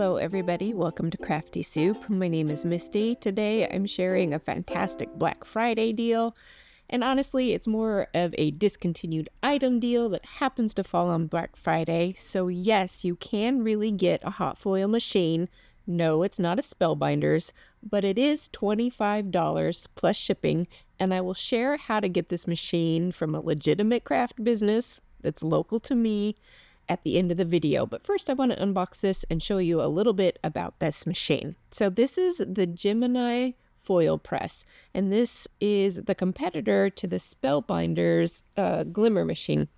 Hello everybody, welcome to Crafty Soup. My name is Misty. Today I'm sharing a fantastic Black Friday deal, and honestly it's more of a discontinued item deal that happens to fall on Black Friday. So yes, you can really get a hot foil machine. No, it's not a Spellbinders, but it is $25 plus shipping, and I will share how to get this machine from a legitimate craft business that's local to me at the end of the video. But first I want to unbox this and show you a little bit about this machine. So this is the Gemini FoilPress, and this is the competitor to the Spellbinders Glimmer machine.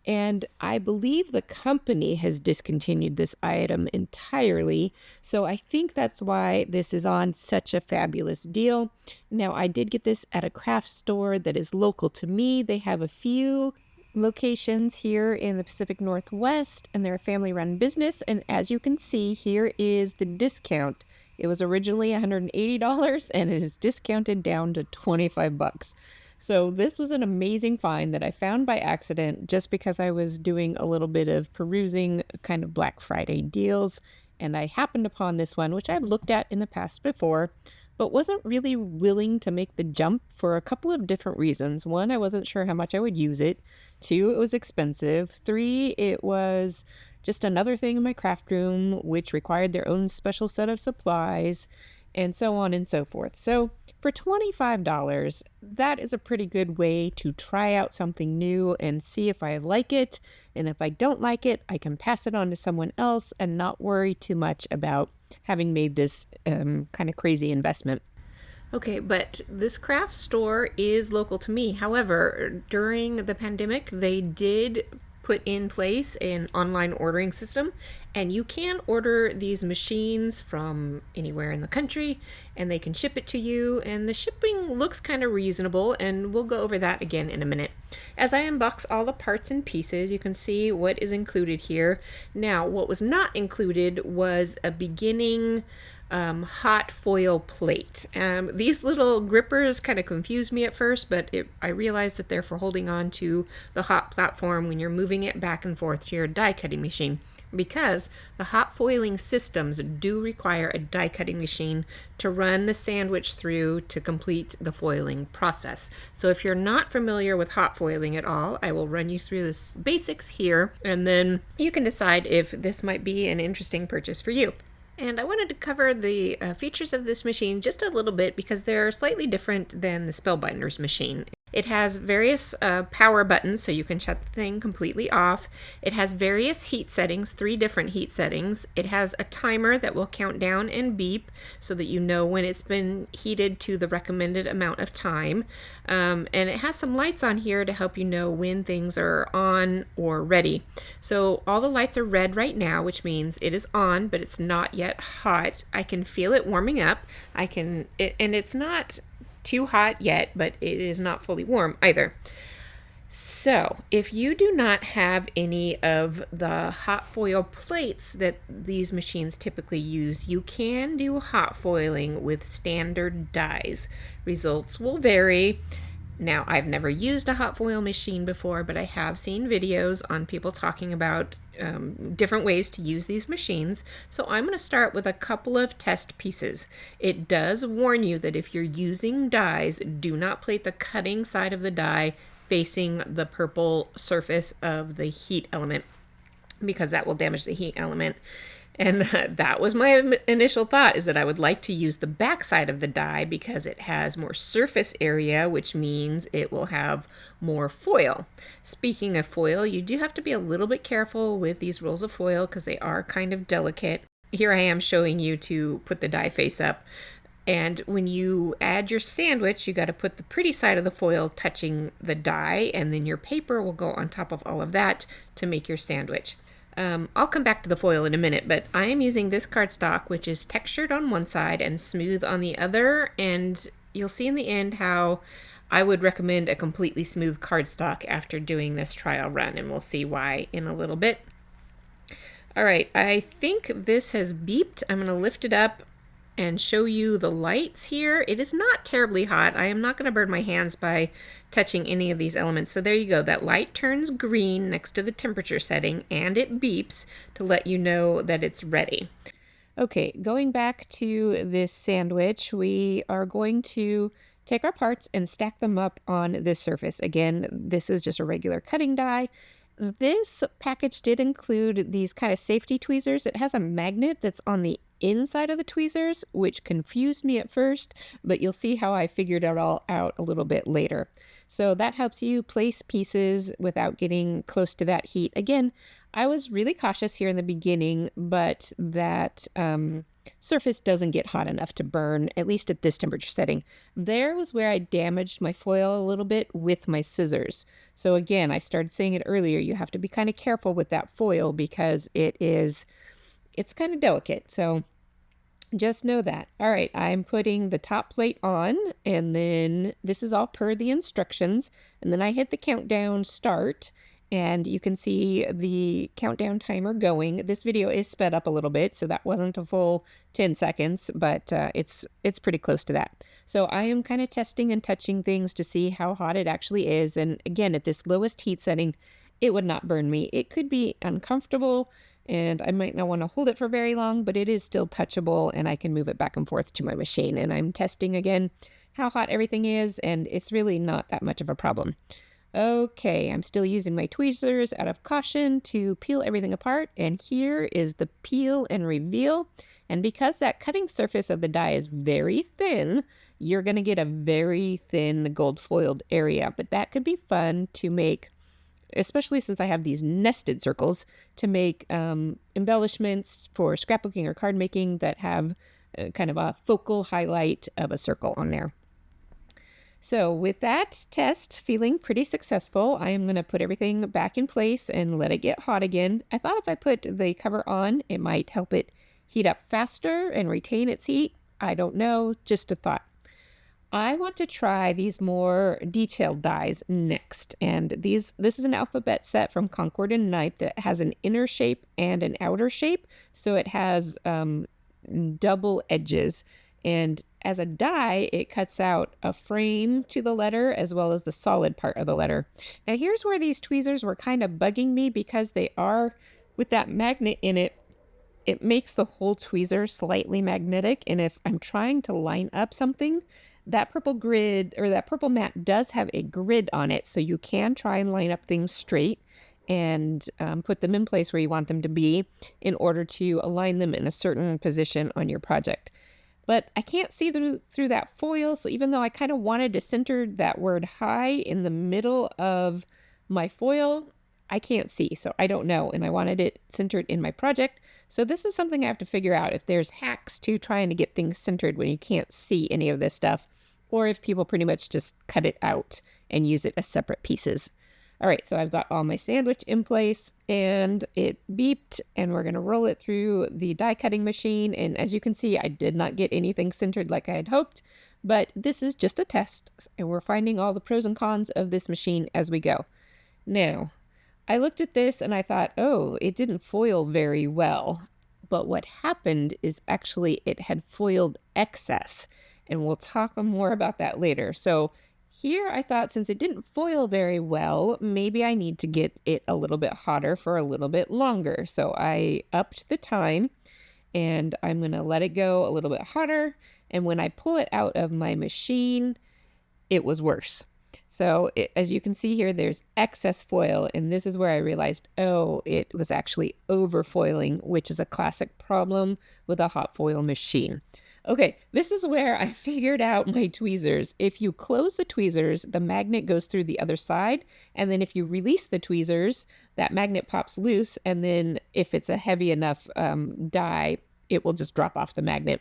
And I believe the company has discontinued this item entirely, so I think that's why this is on such a fabulous deal. Now, I did get this at a craft store that is local to me. They have a few locations here in the Pacific Northwest, and they're a family-run business, and as you can see, here is the discount. It was originally $180 and it is discounted down to 25 bucks. So this was an amazing find that I found by accident just because I was doing a little bit of perusing kind of Black Friday deals, and I happened upon this one, which I've looked at in the past before, but wasn't really willing to make the jump for a couple of different reasons. One, I wasn't sure how much I would use it. Two, it was expensive. Three, it was just another thing in my craft room, which required their own special set of supplies, and so on and so forth. So for $25, that is a pretty good way to try out something new and see if I like it. And if I don't like it, I can pass it on to someone else and not worry too much about having made this kind of crazy investment. Okay, but this craft store is local to me. However, during the pandemic, they did put in place an online ordering system, and you can order these machines from anywhere in the country, and they can ship it to you, and the shipping looks kind of reasonable, and we'll go over that again in a minute. As I unbox all the parts and pieces, you can see what is included here. Now, what was not included was a beginning hot foil plate. These little grippers kind of confused me at first, but I realized that they're for holding on to the hot platform when you're moving it back and forth to your die cutting machine, because the hot foiling systems do require a die cutting machine to run the sandwich through to complete the foiling process. So if you're not familiar with hot foiling at all, I will run you through the basics here, and then you can decide if this might be an interesting purchase for you. And I wanted to cover the features of this machine just a little bit because they're slightly different than the Spellbinders machine. It has various power buttons, so you can shut the thing completely off. It has various heat settings, 3 different heat settings. It has a timer that will count down and beep so that you know when it's been heated to the recommended amount of time. And it has some lights on here to help you know when things are on or ready. So all the lights are red right now, which means it is on, but it's not yet hot. I can feel it warming up. And it's not too hot yet, but it is not fully warm either. So if you do not have any of the hot foil plates that these machines typically use, you can do hot foiling with standard dies. Results will vary. Now, I've never used a hot foil machine before, but I have seen videos on people talking about different ways to use these machines. So I'm going to start with a couple of test pieces. It does warn you that if you're using dies, do not plate the cutting side of the die facing the purple surface of the heat element, because that will damage the heat element. And that was my initial thought, is that I would like to use the back side of the die because it has more surface area, which means it will have more foil. Speaking of foil, you do have to be a little bit careful with these rolls of foil because they are kind of delicate. Here I am showing you to put the die face up. And when you add your sandwich, you got to put the pretty side of the foil touching the die, and then your paper will go on top of all of that to make your sandwich. I'll come back to the foil in a minute, but I am using this cardstock, which is textured on one side and smooth on the other, and you'll see in the end how I would recommend a completely smooth cardstock after doing this trial run, and we'll see why in a little bit. All right, I think this has beeped. I'm going to lift it up and show you the lights here. It is not terribly hot. I am not going to burn my hands by touching any of these elements. So there you go. That light turns green next to the temperature setting, and it beeps to let you know that it's ready. Okay, going back to this sandwich, we are going to take our parts and stack them up on this surface. Again, this is just a regular cutting die. This package did include these kind of safety tweezers. It has a magnet that's on the inside of the tweezers, which confused me at first, but you'll see how I figured it all out a little bit later. So that helps you place pieces without getting close to that heat. Again, I was really cautious here in the beginning, but that surface doesn't get hot enough to burn, at least at this temperature setting. There was where I damaged my foil a little bit with my scissors. So again, I started saying it earlier, you have to be kind of careful with that foil because it's kind of delicate. So just know that. All right, I'm putting the top plate on, and then this is all per the instructions. And then I hit the countdown start, and you can see the countdown timer going. This video is sped up a little bit, so that wasn't a full 10 seconds, but it's pretty close to that. So I am kind of testing and touching things to see how hot it actually is. And again, at this lowest heat setting, it would not burn me. It could be uncomfortable, and I might not want to hold it for very long, but it is still touchable, and I can move it back and forth to my machine. And I'm testing again how hot everything is, and it's really not that much of a problem. Okay, I'm still using my tweezers out of caution to peel everything apart, and here is the peel and reveal. And because that cutting surface of the die is very thin, you're going to get a very thin gold foiled area, but that could be fun to make, especially since I have these nested circles, to make embellishments for scrapbooking or card making that have kind of a focal highlight of a circle on there. So with that test feeling pretty successful, I am going to put everything back in place and let it get hot again. I thought if I put the cover on, it might help it heat up faster and retain its heat. I don't know, just a thought. I want to try these more detailed dies next. And this is an alphabet set from Concord and Knight that has an inner shape and an outer shape. So it has double edges. And as a die, it cuts out a frame to the letter as well as the solid part of the letter. Now here's where these tweezers were kind of bugging me because they are, with that magnet in it, it makes the whole tweezer slightly magnetic. And if I'm trying to line up something, that purple grid or that purple mat does have a grid on it. So you can try and line up things straight and put them in place where you want them to be in order to align them in a certain position on your project. But I can't see through that foil. So even though I kind of wanted to center that word high in the middle of my foil, I can't see. So I don't know. And I wanted it centered in my project. So this is something I have to figure out if there's hacks to trying to get things centered when you can't see any of this stuff, or if people pretty much just cut it out and use it as separate pieces. All right, so I've got all my sandwich in place and it beeped, and we're going to roll it through the die cutting machine. And as you can see, I did not get anything centered like I had hoped, but this is just a test and we're finding all the pros and cons of this machine as we go. Now, I looked at this and I thought, oh, it didn't foil very well. But what happened is actually it had foiled excess, and we'll talk more about that later. So here I thought, since it didn't foil very well, maybe I need to get it a little bit hotter for a little bit longer. So I upped the time and I'm going to let it go a little bit hotter. And when I pull it out of my machine, it was worse. So as you can see here, there's excess foil, and this is where I realized, oh, it was actually over foiling, which is a classic problem with a hot foil machine. Okay, this is where I figured out my tweezers. If you close the tweezers, the magnet goes through the other side, and then if you release the tweezers, that magnet pops loose, and then if it's a heavy enough die, it will just drop off the magnet.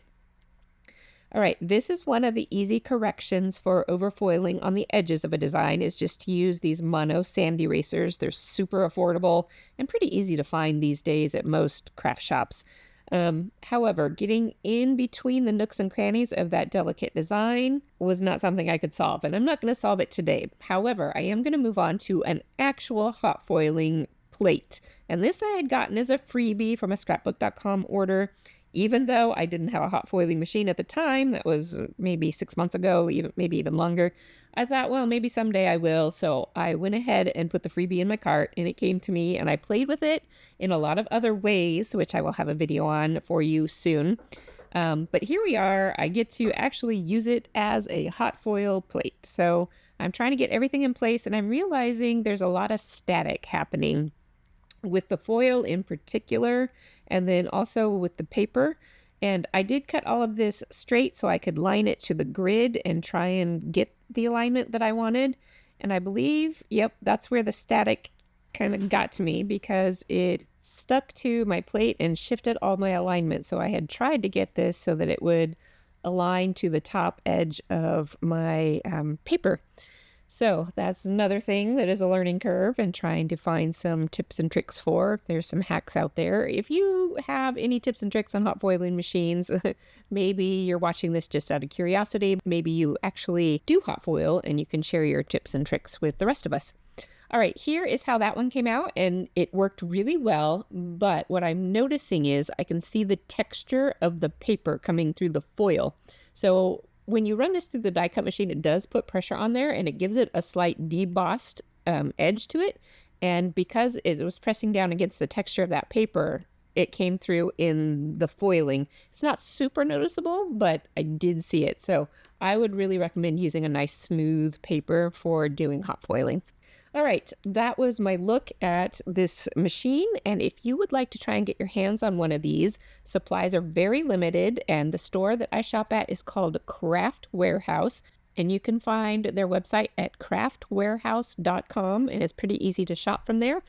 All right, this is one of the easy corrections for overfoiling on the edges of a design, is just to use these mono sand erasers. They're super affordable and pretty easy to find these days at most craft shops. However, getting in between the nooks and crannies of that delicate design was not something I could solve, and I'm not going to solve it today. However, I am going to move on to an actual hot foiling plate. And this I had gotten as a freebie from a scrapbook.com order. Even though I didn't have a hot foiling machine at the time, that was maybe 6 months ago, maybe even longer, I thought, well, maybe someday I will. So I went ahead and put the freebie in my cart and it came to me and I played with it in a lot of other ways, which I will have a video on for you soon. But here we are. I get to actually use it as a hot foil plate. So I'm trying to get everything in place and I'm realizing there's a lot of static happening with the foil in particular, and then also with the paper. And I did cut all of this straight so I could line it to the grid and try and get the alignment that I wanted. And I believe, yep, that's where the static kind of got to me because it stuck to my plate and shifted all my alignment. So I had tried to get this so that it would align to the top edge of my paper. So that's another thing that is a learning curve and trying to find some tips and tricks for. There's some hacks out there. If you have any tips and tricks on hot foiling machines, maybe you're watching this just out of curiosity. Maybe you actually do hot foil and you can share your tips and tricks with the rest of us. All right, here is how that one came out, and it worked really well, but what I'm noticing is I can see the texture of the paper coming through the foil. So when you run this through the die cut machine, it does put pressure on there, and it gives it a slight debossed edge to it, and because it was pressing down against the texture of that paper, it came through in the foiling. It's not super noticeable, but I did see it, so I would really recommend using a nice smooth paper for doing hot foiling. All right, that was my look at this machine, and if you would like to try and get your hands on one of these, supplies are very limited, and the store that I shop at is called Craft Warehouse, and you can find their website at craftwarehouse.com, and it's pretty easy to shop from there.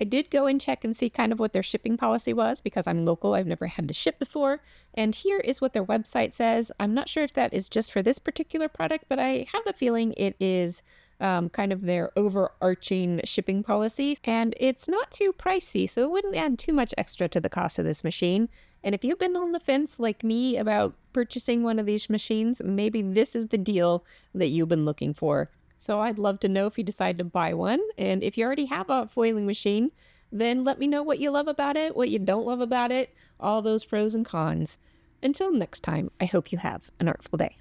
I did go and check and see kind of what their shipping policy was because I'm local. I've never had to ship before. And here is what their website says. I'm not sure if that is just for this particular product, but I have the feeling it is kind of their overarching shipping policy. And it's not too pricey, so it wouldn't add too much extra to the cost of this machine. And if you've been on the fence like me about purchasing one of these machines, maybe this is the deal that you've been looking for. So I'd love to know if you decide to buy one. And if you already have a foiling machine, then let me know what you love about it, what you don't love about it, all those pros and cons. Until next time, I hope you have an artful day.